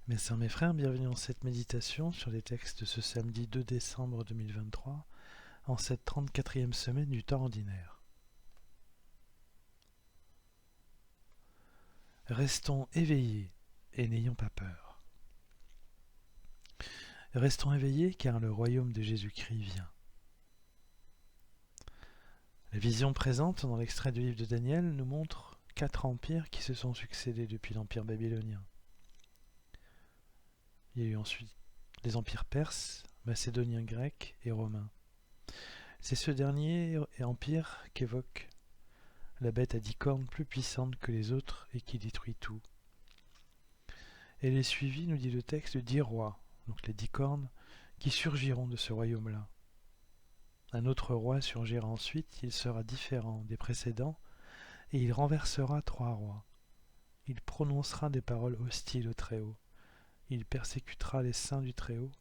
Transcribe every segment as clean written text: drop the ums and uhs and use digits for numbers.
Mes sœurs, mes frères, bienvenue dans cette méditation sur les textes de ce samedi 2 décembre 2023, en cette 34e semaine du temps ordinaire. Restons éveillés et n'ayons pas peur. Restons éveillés car le royaume de Jésus-Christ vient. La vision présente dans l'extrait du livre de Daniel nous montre 4 empires qui se sont succédés depuis l'empire babylonien. Il y a eu ensuite les empires perses, macédoniens, grecs et romains. C'est ce dernier empire qu'évoque la bête à 10 cornes plus puissante que les autres et qui détruit tout. Elle est suivie, nous dit le texte, de 10 rois, donc les 10 cornes, qui surgiront de ce royaume-là. Un autre roi surgira ensuite, il sera différent des précédents, et il renversera 3 rois. Il prononcera des paroles hostiles au Très-Haut. Il persécutera les saints du Très-Haut,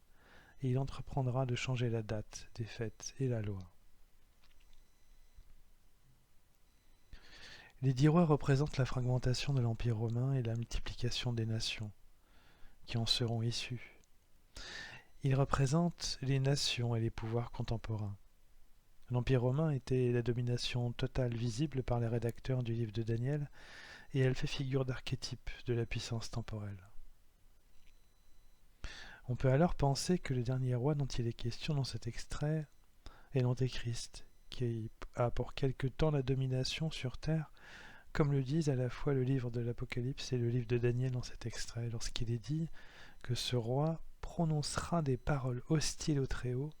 et il entreprendra de changer la date des fêtes et la loi. Les 10 rois représentent la fragmentation de l'Empire romain et la multiplication des nations qui en seront issues. Ils représentent les nations et les pouvoirs contemporains. L'Empire romain était la domination totale visible par les rédacteurs du livre de Daniel et elle fait figure d'archétype de la puissance temporelle. On peut alors penser que le dernier roi dont il est question dans cet extrait est l'Antéchrist, qui a pour quelque temps la domination sur terre, comme le disent à la fois le livre de l'Apocalypse et le livre de Daniel dans cet extrait, lorsqu'il est dit que ce roi prononcera des paroles hostiles au Très-Haut,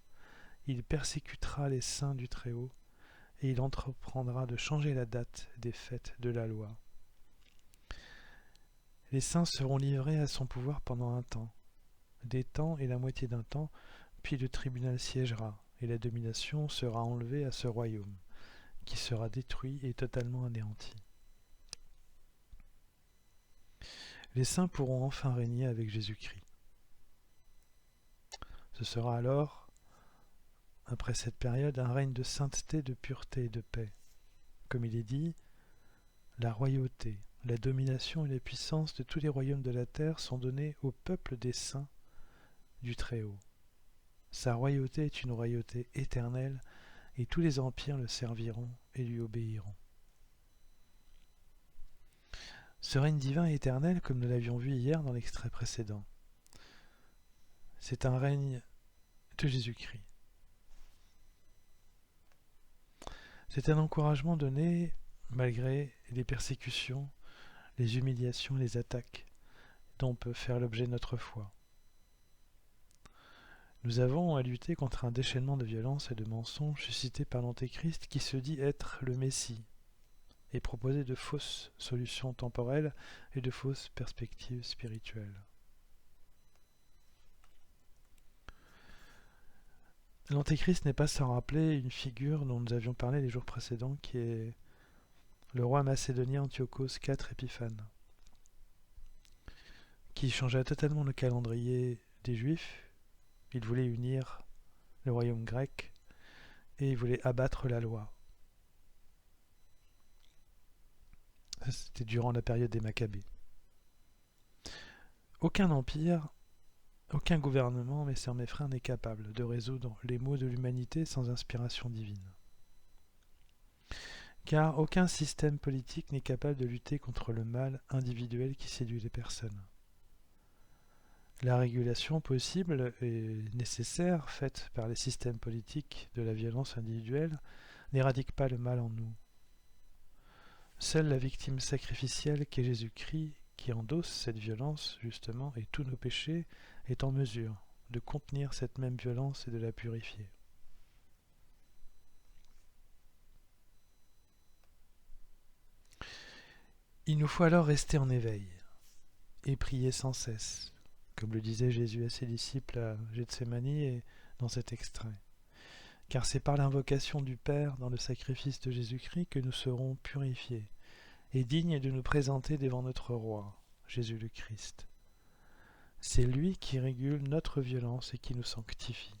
il persécutera les saints du Très-Haut, et il entreprendra de changer la date des fêtes de la loi. Les saints seront livrés à son pouvoir pendant un temps, des temps et la moitié d'un temps, puis le tribunal siégera, et la domination sera enlevée à ce royaume, qui sera détruit et totalement anéanti. Les saints pourront enfin régner avec Jésus-Christ. Ce sera alors, après cette période, un règne de sainteté, de pureté et de paix. Comme il est dit, la royauté, la domination et la puissance de tous les royaumes de la terre sont donnés au peuple des saints du Très-Haut. Sa royauté est une royauté éternelle et tous les empires le serviront et lui obéiront. Ce règne divin et éternel, comme nous l'avions vu hier dans l'extrait précédent, c'est un règne de Jésus-Christ. C'est un encouragement donné malgré les persécutions, les humiliations, les attaques dont peut faire l'objet notre foi. Nous avons à lutter contre un déchaînement de violence et de mensonges suscité par l'Antéchrist qui se dit être le Messie et proposer de fausses solutions temporelles et de fausses perspectives spirituelles. L'Antéchrist n'est pas sans rappeler une figure dont nous avions parlé les jours précédents, qui est le roi macédonien Antiochos IV Épiphane, qui changea totalement le calendrier des Juifs. Il voulait unir le royaume grec et il voulait abattre la loi. C'était durant la période des Maccabées. Aucun empire, aucun gouvernement, mes sœurs, mes frères, n'est capable de résoudre les maux de l'humanité sans inspiration divine. Car aucun système politique n'est capable de lutter contre le mal individuel qui séduit les personnes. La régulation possible et nécessaire faite par les systèmes politiques de la violence individuelle n'éradique pas le mal en nous. Seule la victime sacrificielle qu'est Jésus-Christ, qui endosse cette violence, justement, et tous nos péchés, est en mesure de contenir cette même violence et de la purifier. Il nous faut alors rester en éveil et prier sans cesse, comme le disait Jésus à ses disciples à Gethsémani et dans cet extrait. Car c'est par l'invocation du Père dans le sacrifice de Jésus-Christ que nous serons purifiés et dignes de nous présenter devant notre Roi, Jésus le Christ. C'est lui qui régule notre violence et qui nous sanctifie.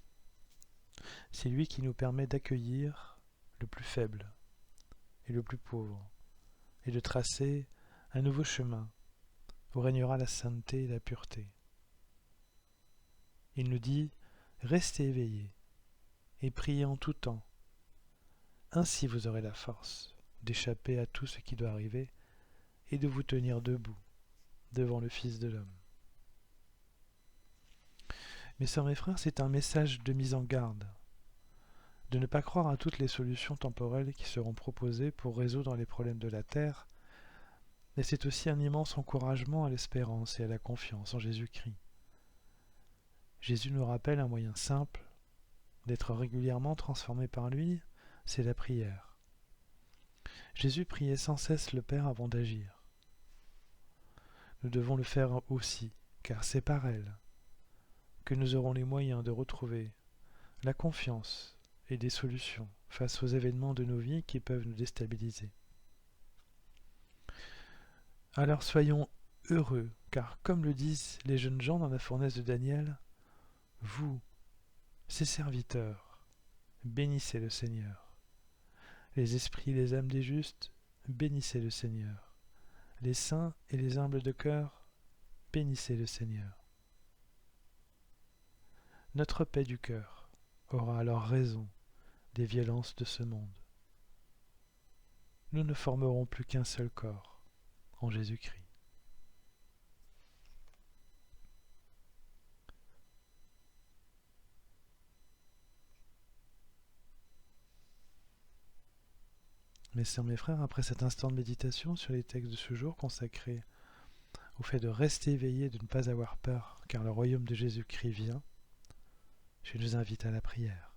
C'est lui qui nous permet d'accueillir le plus faible et le plus pauvre et de tracer un nouveau chemin où régnera la sainteté et la pureté. Il nous dit « Restez éveillés et priez en tout temps. Ainsi vous aurez la force d'échapper à tout ce qui doit arriver et de vous tenir debout devant le Fils de l'homme. » Mes sœurs et frères, c'est un message de mise en garde, de ne pas croire à toutes les solutions temporelles qui seront proposées pour résoudre les problèmes de la terre, mais c'est aussi un immense encouragement à l'espérance et à la confiance en Jésus-Christ. Jésus nous rappelle un moyen simple d'être régulièrement transformé par lui, c'est la prière. Jésus priait sans cesse le Père avant d'agir. Nous devons le faire aussi, car c'est par elle que nous aurons les moyens de retrouver la confiance et des solutions face aux événements de nos vies qui peuvent nous déstabiliser. Alors soyons heureux, car comme le disent les jeunes gens dans la fournaise de Daniel, vous, ses serviteurs, bénissez le Seigneur. Les esprits et les âmes des justes, bénissez le Seigneur. Les saints et les humbles de cœur, bénissez le Seigneur. Notre paix du cœur aura alors raison des violences de ce monde. Nous ne formerons plus qu'un seul corps, en Jésus-Christ. Mes sœurs, mes frères, après cet instant de méditation sur les textes de ce jour consacrés au fait de rester éveillé et de ne pas avoir peur, car le royaume de Jésus-Christ vient, je nous invite à la prière.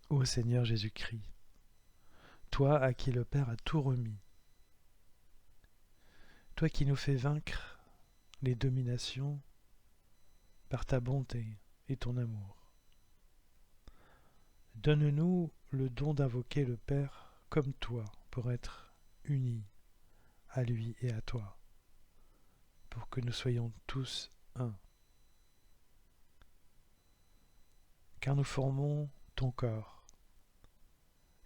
Ô Seigneur Jésus-Christ, toi à qui le Père a tout remis, toi qui nous fais vaincre les dominations par ta bonté et ton amour, donne-nous le don d'invoquer le Père comme toi pour être unis à lui et à toi, pour que nous soyons tous un. Car nous formons ton corps,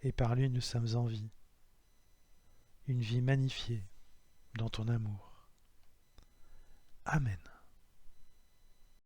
et par lui nous sommes en vie, une vie magnifiée dans ton amour. Amen.